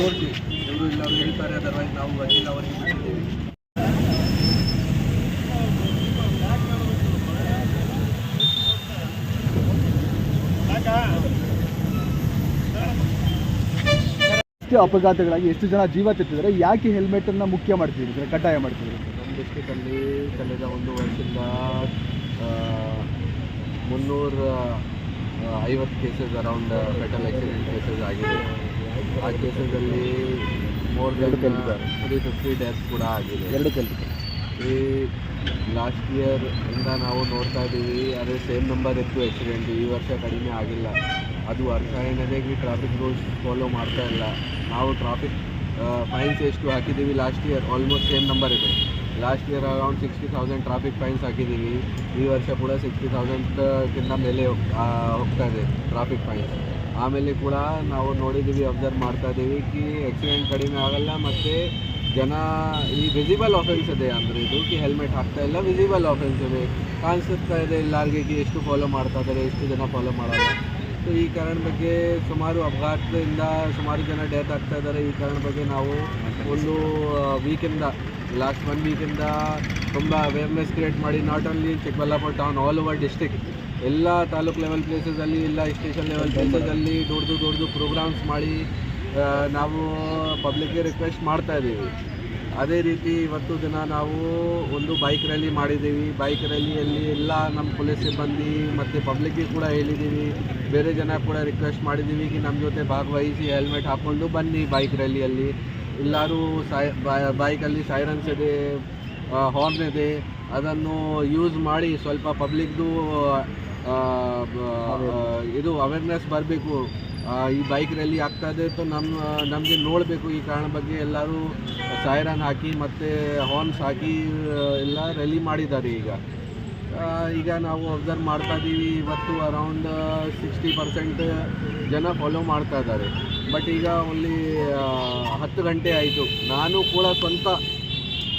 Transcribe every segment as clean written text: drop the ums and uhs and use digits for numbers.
ತೋರಿಸಿ ಎಲ್ಲರೂ ಇಲ್ಲ ಅವ್ರು ಹೇಳ್ತಾರೆ, ಅದರ್ವೈಸ್ ನಾವು ವಕೀಲ ಅವರಿಗೆ ಬಿಟ್ಟಿದ್ದೀವಿ. ಅಪಘಾತಗಳಾಗಿ ಎಷ್ಟು ಜನ ಜೀವ ತೆತ್ತಿದ್ದಾರೆ, ಯಾಕೆ ಹೆಲ್ಮೆಟನ್ನು ಮುಖ್ಯ ಮಾಡ್ತಿದ್ರು, ಕಡ್ಡಾಯ ಮಾಡ್ತಿದ್ರು? ನಮ್ಮ ಡಿಸ್ಟ್ರಿಕ್ಟಲ್ಲಿ ಕಳೆದ 1 ವರ್ಷದಿಂದ 350 cases around foetal accident cases ಆಗಿದೆ. ಆ ಕೇಸಲ್ಲಿ ಮೋರ್ ದೆನ್ 350 ಡೆತ್ಸ್ ಕೂಡ ಆಗಿದೆ. 2 ಈ ಲಾಸ್ಟ್ ಇಯರ್ ಇಂದ ನಾವು ನೋಡ್ತಾ ಇದ್ದೀವಿ, ಅದೇ ಸೇಮ್ ನಂಬರ್ ಇತ್ತು ಆಕ್ಸಿಡೆಂಟ್. ಈ ವರ್ಷ ಕಡಿಮೆ ಆಗಿಲ್ಲ. ಅದು ಅರ್ಥ ಏನಿದೆ कि ಟ್ರಾಫಿಕ್ ರೂಲ್ಸ್ ಫಾಲೋ ಮಾಡ್ತಾ ಇಲ್ಲ. ನಾವು ಟ್ರಾಫಿಕ್ ಫೈನ್ಸ್ ಎಷ್ಟು ಹಾಕಿದ್ದೀವಿ last year, almost same number ಇದೆ. ಲಾಸ್ಟ್ ಇಯರ್ ಅರೌಂಡ್ 60,000 ಟ್ರಾಫಿಕ್ ಫೈನ್ಸ್ ಹಾಕಿದ್ದೀವಿ. ಈ ವರ್ಷ ಕೂಡ 60,000ಕ್ಕಿಂತ ಮೇಲೆ ಹೋಗ್ತಾ ಇದೆ ಟ್ರಾಫಿಕ್ ಫೈನ್ಸ್. ಆಮೇಲೆ ಕೂಡ ನಾವು ನೋಡಿದ್ದೀವಿ, ಅಬ್ಸರ್ವ್ ಮಾಡ್ತಾ ಇದ್ದೀವಿ कि ಆಕ್ಸಿಡೆಂಟ್ ಕಡಿಮೆ ಆಗಲ್ಲ. ಮತ್ತು ಜನ ಈ ವಿಸಿಬಲ್ ಆಫೆನ್ಸ್ ಇದೆ, ಅಂದರೆ ಇದು कि ಹೆಲ್ಮೆಟ್ ಹಾಕ್ತಾ ಇಲ್ಲ, ವಿಸಿಬಲ್ ಆಫೆನ್ಸ್ ಇದೆ, ಕಾಣಿಸ್ತಾ ಇದೆ ಎಲ್ಲರಿಗೆ कि ಎಷ್ಟು ಫಾಲೋ ಮಾಡ್ತಾ ಇದ್ದಾರೆ, ಎಷ್ಟು ಜನ ಫಾಲೋ ಮಾಡಲ್ಲ. ಸೊ ಈ ಕಾರಣ ಬಗ್ಗೆ ಸುಮಾರು ಅಪಘಾತದಿಂದ ಸುಮಾರು ಜನ ಡೆತ್ ಆಗ್ತಾ ಇದ್ದಾರೆ. ಈ ಕಾರಣ ಬಗ್ಗೆ ನಾವು ಒಂದು ವೀಕಿಂದ ಲಾಸ್ಟ್ 1 ವೀಕಿಂದ ತುಂಬ ಅವೇರ್ನೆಸ್ ಕ್ರಿಯೇಟ್ ಮಾಡಿ, not only Chikkaballapur town, all over district ಎಲ್ಲ ತಾಲೂಕು ಲೆವೆಲ್ ಪ್ಲೇಸಸಲ್ಲಿ, ಇಲ್ಲ ಸ್ಟೇಷನ್ ಲೆವೆಲ್ ಪ್ಲೇಸಸಲ್ಲಿ ದೊಡ್ಡದು ಪ್ರೋಗ್ರಾಮ್ಸ್ ಮಾಡಿ ನಾವು ಪಬ್ಲಿಕ್ಗೆ ರಿಕ್ವೆಸ್ಟ್ ಮಾಡ್ತಾ ಇದ್ದೀವಿ. ಅದೇ ರೀತಿ ಇವತ್ತು ದಿನ ನಾವು ಒಂದು ಬೈಕ್ ರ್ಯಾಲಿ ಮಾಡಿದ್ದೀವಿ. ಬೈಕ್ ರ್ಯಾಲಿಯಲ್ಲಿ ಎಲ್ಲ ನಮ್ಮ ಪೊಲೀಸ್ ಸಿಬ್ಬಂದಿ ಮತ್ತು ಪಬ್ಲಿಕ್ಗೆ ಕೂಡ ಹೇಳಿದ್ದೀವಿ, ಬೇರೆ ಜನ ಕೂಡ ರಿಕ್ವೆಸ್ಟ್ ಮಾಡಿದ್ದೀವಿ कि ನಮ್ಮ ಜೊತೆ ಭಾಗವಹಿಸಿ ಹೆಲ್ಮೆಟ್ ಹಾಕ್ಕೊಂಡು ಬನ್ನಿ ಬೈಕ್ ರ್ಯಾಲಿಯಲ್ಲಿ. ಎಲ್ಲರೂ ಬೈಕಲ್ಲಿ ಸೈರನ್ಸ್ ಇದೆ, ಹಾರ್ನ್ ಇದೆ, ಅದನ್ನು ಯೂಸ್ ಮಾಡಿ ಸ್ವಲ್ಪ ಪಬ್ಲಿಕ್ದು ಇದು ಅವೇರ್ನೆಸ್ ಬರಬೇಕು. ಈ ಬೈಕ್ ರ್ಯಾಲಿ ಆಗ್ತಾ ಇದೆ, ಸೊ ನಮಗೆ ನೋಡಬೇಕು. ಈ ಕಾರಣ ಬಗ್ಗೆ ಎಲ್ಲರೂ ಸೈರನ್ ಹಾಕಿ ಮತ್ತು ಹಾರ್ನ್ಸ್ ಹಾಕಿ ಎಲ್ಲ ರ್ಯಾಲಿ ಮಾಡಿದ್ದಾರೆ. ಈಗ ನಾವು ಅಬ್ಸರ್ವ್ ಮಾಡ್ತಾ ಇದ್ದೀವಿ, ಇವತ್ತು ಅರೌಂಡ್ 60% ಜನ ಫಾಲೋ ಮಾಡ್ತಾ ಇದ್ದಾರೆ. ಬಟ್ ಈಗ ಓನ್ಲಿ 10 ಗಂಟೆ ಆಯಿತು. ನಾನು ಕೂಡ ಸ್ವಂತ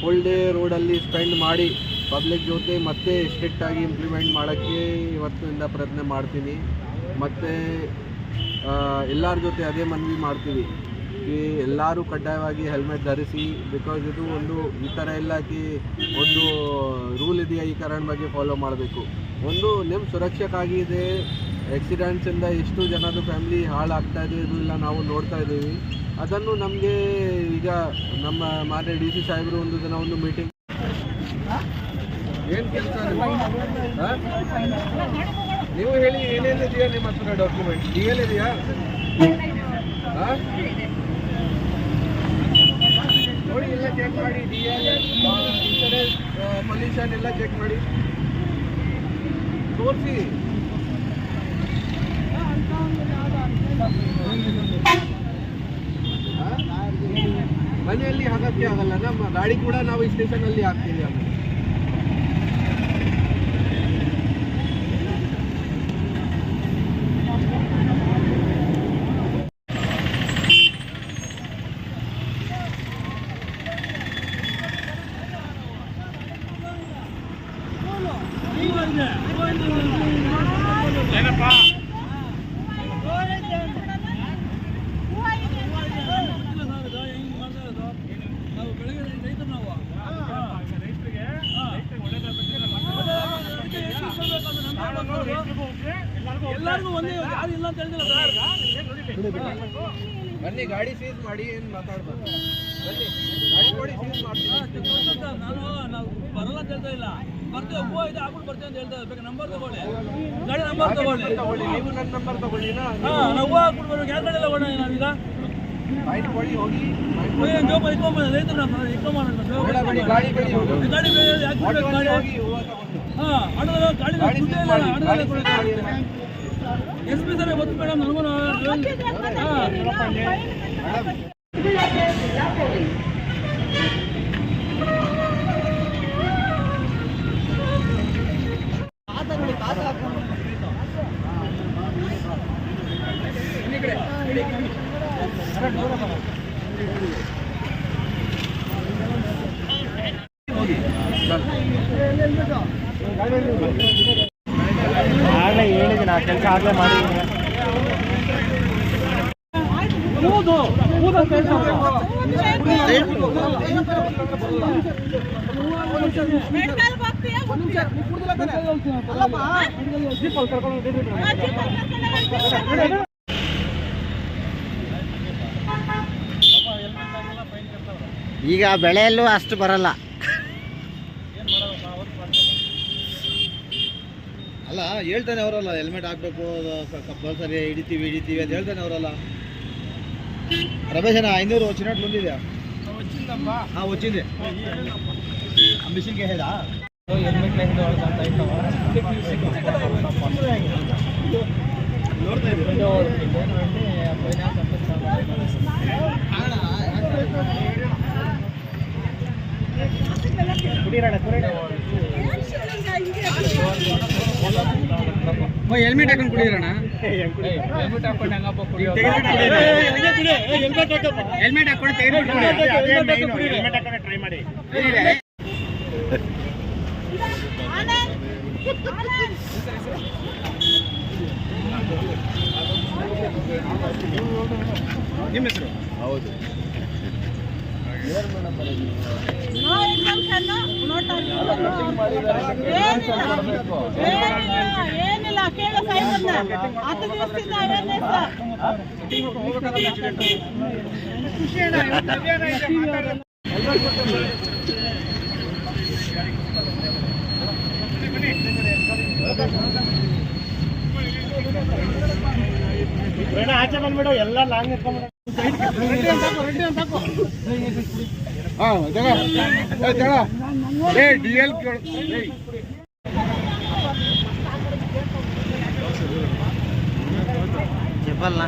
ಫುಲ್ ಡೇ ರೋಡಲ್ಲಿ ಸ್ಪೆಂಡ್ ಮಾಡಿ ಪಬ್ಲಿಕ್ ಜೊತೆ ಮತ್ತೆ ಸ್ಟ್ರಿಕ್ಟಾಗಿ ಇಂಪ್ಲಿಮೆಂಟ್ ಮಾಡೋಕ್ಕೆ ಇವತ್ತಿಂದ ಪ್ರಯತ್ನ ಮಾಡ್ತೀನಿ. ಮತ್ತು ಎಲ್ಲರ ಜೊತೆ ಅದೇ ಮನವಿ ಮಾಡ್ತೀವಿ कि ಎಲ್ಲರೂ ಕಡ್ಡಾಯವಾಗಿ ಹೆಲ್ಮೆಟ್ ಧರಿಸಿ. ಬಿಕಾಸ್ ಇದು ಒಂದು ಈ ಥರ ಇಲ್ಲ कि ಒಂದು ರೂಲ್ ಇದೆಯಾ, ಈ ಕಾರಣ ಬಗ್ಗೆ ಫಾಲೋ ಮಾಡಬೇಕು. ಒಂದು ನಿಮ್ಮ ಸುರಕ್ಷಕ್ಕಾಗಿ ಇದೆ. ಆಕ್ಸಿಡೆಂಟ್ಸಿಂದ ಎಷ್ಟು ಜನದ ಫ್ಯಾಮಿಲಿ ಹಾಳಾಗ್ತಾ ಇದೆ, ಇದು ಎಲ್ಲ ನಾವು ನೋಡ್ತಾ ಇದ್ದೀವಿ. ಅದನ್ನು ನಮಗೆ ಈಗ ನಮ್ಮ ಮಾನ್ಯ DC ಸಾಹೇಬರು ಒಂದು ದಿನ ಒಂದು ಮೀಟಿಂಗ್, ಏನು ಕೆಲಸ ನೀವು ಹೇಳಿ, ಏನೇನಿದೆಯಾ ನಿಮ್ಮ ಹತ್ರ ಡಾಕ್ಯುಮೆಂಟ್? DL ಇದೆಯಾ? ನೋಡಿ, ಎಲ್ಲ ಚೆಕ್ ಮಾಡಿ, DL, ಇನ್ಶೂರೆನ್ಸ್, ಪೊಲ್ಯೂಷನ್ ಎಲ್ಲ ಚೆಕ್ ಮಾಡಿ, ತೋರಿಸಿ. ಮನೆಯಲ್ಲಿ ಹಾಕಕ್ಕೆ ಆಗಲ್ಲ, ನಮ್ಮ ಗಾಡಿ ಕೂಡ ನಾವು ಈ ಸ್ಟೇಷನಲ್ಲಿ ಹಾಕ್ತೀವಿ. ಆಮೇಲೆ ಏನಪ್ಪ ಎಲ್ಲರಿಗೂ ಒಂದೇ ಯಾರು ಇಲ್ಲ ಅಂತ ಹೇಳಿದಿಲ್ಲ ಸರ್. ಬನ್ನಿ, ಗಾಡಿ ಸೀಸ್ ಮಾಡಿ, ಏನು ಮಾತಾಡ್ಬಾರ್ದು. ಬನ್ನಿ, ಗಾಡಿ ನೋಡಿ ಸೀಸ್ ಮಾಡ್ತೀನಿ. ನಾವು ಬರಲ್ಲ ಅಂತ ಹೇಳ್ತಾ ಇಲ್ಲ, ಬರ್ತೇವೆ. ಹೂವು ಇದೆ ಹಾಕೊಂಡು ಬರ್ತೇವೆ ಅಂತ ಹೇಳ್ತಾ ಬೇಕು. ನಂಬರ್ ತಗೊಳ್ಳಿ, ಗಾಡಿ ನಂಬರ್ ತಗೊಳ್ಳಿ. ನೀವು ನನ್ನ ನಂಬರ್ ತಗೊಳ್ಳಿ. ನಾವು ಹೂವು ಹಾಕೊಂಡು ಬರ್ಬೇಕು. ಯಾರು ಗಾಡಿ ತಗೊಳ್ಳಿ ನಾವೀಗ ಬೈಕ್ ಕೊಡಿ, ಹೋಗಿ ಜೋಪ ಇಟ್ಕೊಂಬ ರೈತರು ಗಾಡಿ ಗಾಡಿ ಗಾಡಿ ಯಾಕೆ ಗಾಡಿ ಆಟೋದ ಗಾಡಿ SP ಸರ್ ಗೊತ್ತು ಮೇಡಮ್, ನನಗೂ ಆಗಲೇ ಹೇಳಿದ್ದೀನಿ, ಆ ಕೆಲಸ ಆಗಲೇ ಮಾಡಿ. ಈಗ ಬೆಳೆಯಲ್ಲೂ ಅಷ್ಟು ಬರಲ್ಲ. ಅಲ್ಲ ಹೇಳ್ತಾನೆ ಅವರಲ್ಲ, ಹೆಲ್ಮೆಟ್ ಹಾಕ್ಬೇಕು ಕಂಪಲ್ಸರಿ, ಹಿಡಿತೀವಿ ಅಂತ ಹೇಳ್ತಾನೆ ಅವರಲ್ಲ. రమేష్ అన్న 500 వచ్చినట్లు ఉంది ఇది. వచ్చింది మిషన్కి వేసేదా హెల్మెట్ లేదు వాళ్ళకంతా అయిపోవా ಹೆಲ್ಮೆಟ್ ಹಾಕೊಂಡು ಕುಡಿಯೋಣ. ಹೆಲ್ಮೆಟ್ ಹಾಕೊಂಡು ಹೆಂಗಪ್ಪ ಕುಡಿಯೋದು? ಹೆಲ್ಮೆಟ್ ಹಾಕೊಂಡು ಹೆಲ್ಮೆಟ್ ಹಾಕೊಂಡು ಟ್ರೈ ಮಾಡಿ. ನಿಮ್ಮ ಹೆಸರು? ಹೌದು. ಏನಿಲ್ಲ ಕೇಳೋ ಸಾಹೇಬನ್ನ 10 ದಿವಸದಿಂದ ಆಚೆ ಬಂದ್ಬಿಡು, ಎಲ್ಲ ಲಾಂಗ್ ಎತ್ಕೊಂಡ್ಬಿಡು. చెప్పాలనా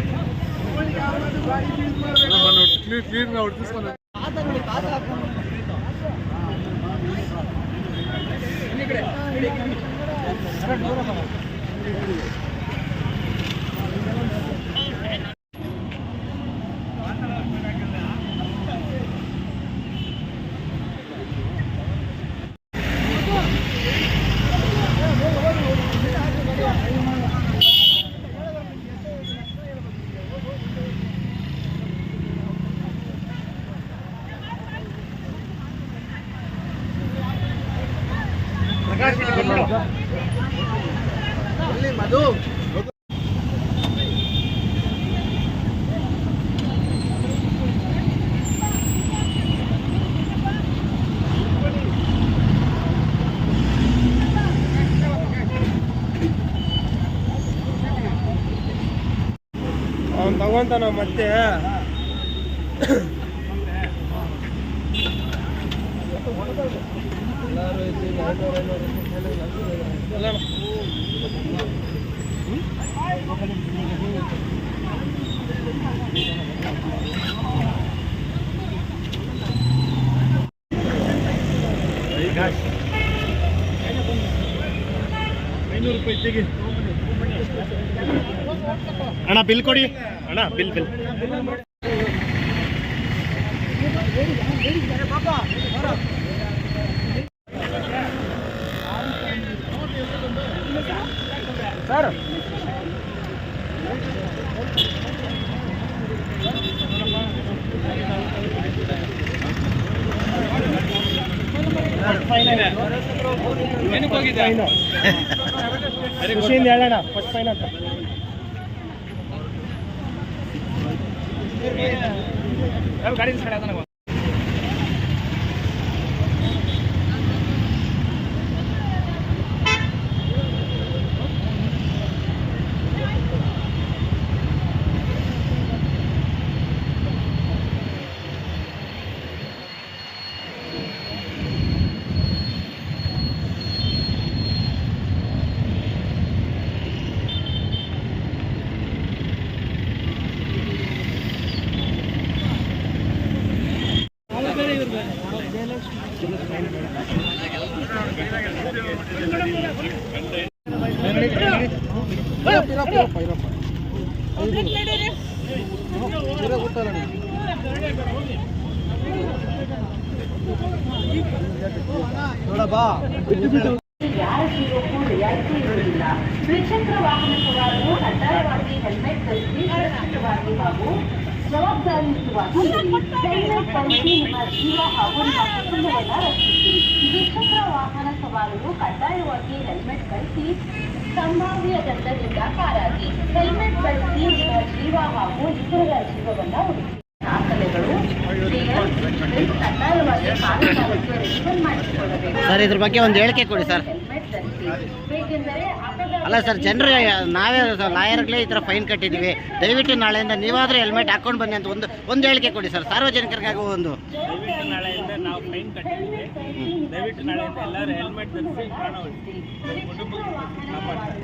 ಮಧು ಅವನು ತಗೊಂತಾನ ಮತ್ತೆ. ₹500 ಅಣ್ಣ ಬಿಲ್ ಕೊಡಿ ಅಣ್ಣ, ಬಿಲ್ ಸರ್. ಖುಷಿಯಿಂದ ಹೇಳೋಣ ಫಸ್ಟ್ ಫೈನ್ ಅಂತ. ಗಾಡಿ ದ್ವಿಚಕ್ರ ವಾಹನ ಸವಾರರು ಕಡ್ಡಾಯವಾಗಿ ಹೆಲ್ಮೆಟ್ ಧರಿಸಿ ಸುರಕ್ಷಿತವಾಗಿ ಹಾಗೂ ಜವಾಬ್ದಾರಿ ಪ್ರಯಾಣಿಸುವಾಗ ಹೆಲ್ಮೆಟ್ ಧರಿಸಿ ನಿಮ್ಮ ಜೀವ ಹಾಗೂ ನಿಮ್ಮ ಕುಟುಂಬವನ್ನ ರಕ್ಷಿಸಿ. ದ್ವಿಚಕ್ರ ವಾಹನ ಸವಾರರು ಕಡ್ಡಾಯವಾಗಿ ಹೆಲ್ಮೆಟ್ ಧರಿಸಿ ಸಂಭಾವ್ಯ ದಂಡದಿಂದ ಪಾರಾಗಿ. ಹೆಲ್ಮೆಟ್ ಧರಿಸಿ ನಿಮ್ಮ ಜೀವ ಹಾಗೂ ಇತರರ ಜೀವವನ್ನ ಉಳಿಸಿ. ದಾಖಲೆಗಳು ಕಡ್ಡಾಯವಾಗಿ ಕಾಲಕಾಲಕ್ಕೆ ರಿನಿವಲ್ ಮಾಡಿಸಿಕೊಳ್ಳಬೇಕು. ಸರ್ ಇದ್ರ ಬಗ್ಗೆ ಒಂದು ಹೇಳಿಕೆ ಕೊಡಿ ಸರ್. ಹೆಲ್ಮೆಟ್ ಧರಿಸಿ. ಹೇಗೆಂದರೆ ಅಲ್ಲ ಸರ್, ಜನರು ನಾವೇ ಲಾಯರ್ಗಳೇ ಈ ಥರ ಫೈನ್ ಕಟ್ಟಿದ್ದೀವಿ, ದಯವಿಟ್ಟು ನಾಳೆಯಿಂದ ನೀವಾದರೂ ಹೆಲ್ಮೆಟ್ ಹಾಕ್ಕೊಂಡು ಬನ್ನಿ ಅಂತ ಒಂದು ಹೇಳಿಕೆ ಕೊಡಿ ಸರ್, ಸಾರ್ವಜನಿಕರಿಗಾಗಿ ಒಂದು. ದಯವಿಟ್ಟು ನಾಳೆಯಿಂದ ನಾವು ಫೈನ್ ಕಟ್ಟಿದ್ದೀವಿ, ದಯವಿಟ್ಟು ನಾಳೆಯಿಂದ ಎಲ್ಲರೂ ಹೆಲ್ಮೆಟ್ ಧರಿಸಿ ಪ್ರಾಣ ಉಳಿಸಿ ಕುಟುಂಬಕ್ಕೆ ಕಾಪಾಡ್ತಾರೆ.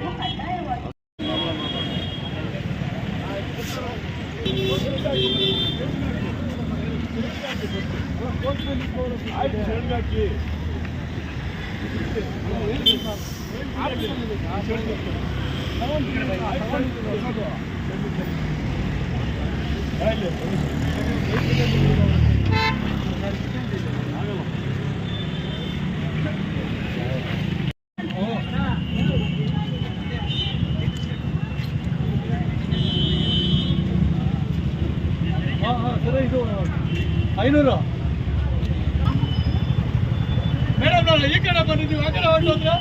ಇದು 500 ಮೇಡಮ್, ನಾವು ಈ ಕಡೆ ಬಂದಿದ್ದೀವಿ, ಆ ಕಡೆ ಹೊರಟೋದ್ರೆ